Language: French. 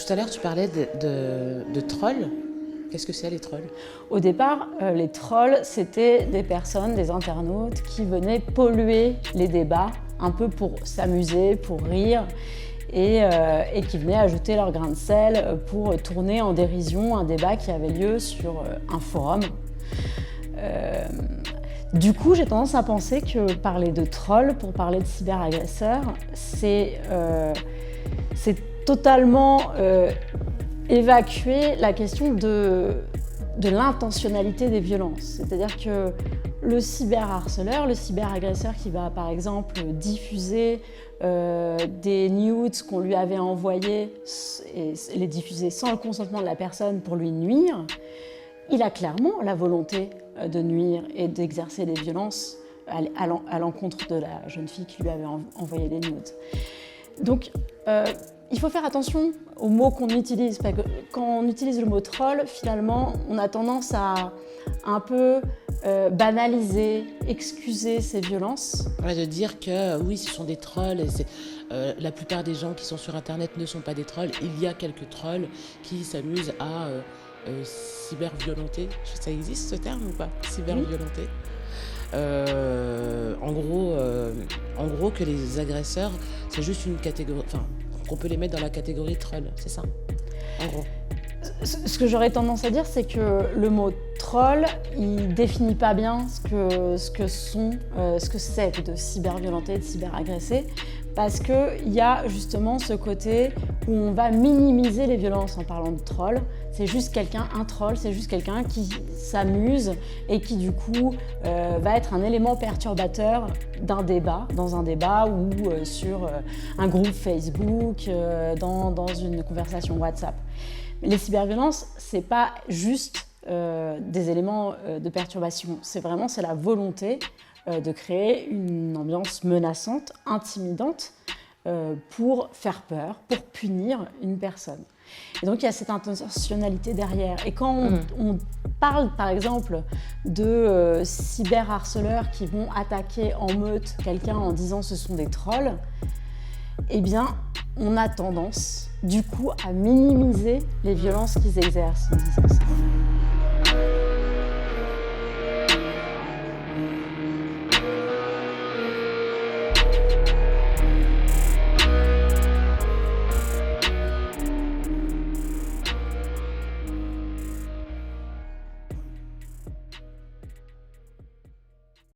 Tout à l'heure, tu parlais de trolls. Qu'est-ce que c'est les trolls? Au départ, les trolls, c'était des personnes, des internautes qui venaient polluer les débats, un peu pour s'amuser, pour rire, et qui venaient ajouter leur grain de sel pour tourner en dérision un débat qui avait lieu sur un forum. Du coup, j'ai tendance à penser que parler de trolls pour parler de cyberagresseurs, c'est totalement évacuer la question de l'intentionnalité des violences. C'est-à-dire que le cyberharceleur, le cyberagresseur qui va par exemple diffuser des nudes qu'on lui avait envoyés et les diffuser sans le consentement de la personne pour lui nuire, il a clairement la volonté de nuire et d'exercer des violences à l'encontre de la jeune fille qui lui avait envoyé les nudes. Donc, il faut faire attention aux mots qu'on utilise, parce que quand on utilise le mot troll, finalement, on a tendance à un peu banaliser, excuser ces violences. Ouais, de dire que oui, ce sont des trolls, et la plupart des gens qui sont sur Internet ne sont pas des trolls. Il y a quelques trolls qui s'amusent à cyberviolenter. Ça existe ce terme ou pas? Cyberviolenter. En gros, que les agresseurs, c'est juste une catégorie, enfin, qu'on peut les mettre dans la catégorie troll, c'est ça, en gros. Ce que j'aurais tendance à dire, c'est que le mot troll, il définit pas bien ce que c'est de cyberviolenter, de cyberagresser, parce qu'il y a justement ce côté où on va minimiser les violences en parlant de troll. C'est juste un troll, c'est juste quelqu'un qui s'amuse et qui du coup va être un élément perturbateur dans un débat ou sur un groupe Facebook, dans une conversation WhatsApp. Les cyberviolences, c'est pas juste des éléments de perturbation, c'est la volonté de créer une ambiance menaçante, intimidante, pour faire peur, pour punir une personne. Et donc il y a cette intentionnalité derrière. Et quand on parle par exemple de cyberharceleurs qui vont attaquer en meute quelqu'un en disant ce sont des trolls, eh bien on a tendance du coup à minimiser les violences qu'ils exercent en disant ça.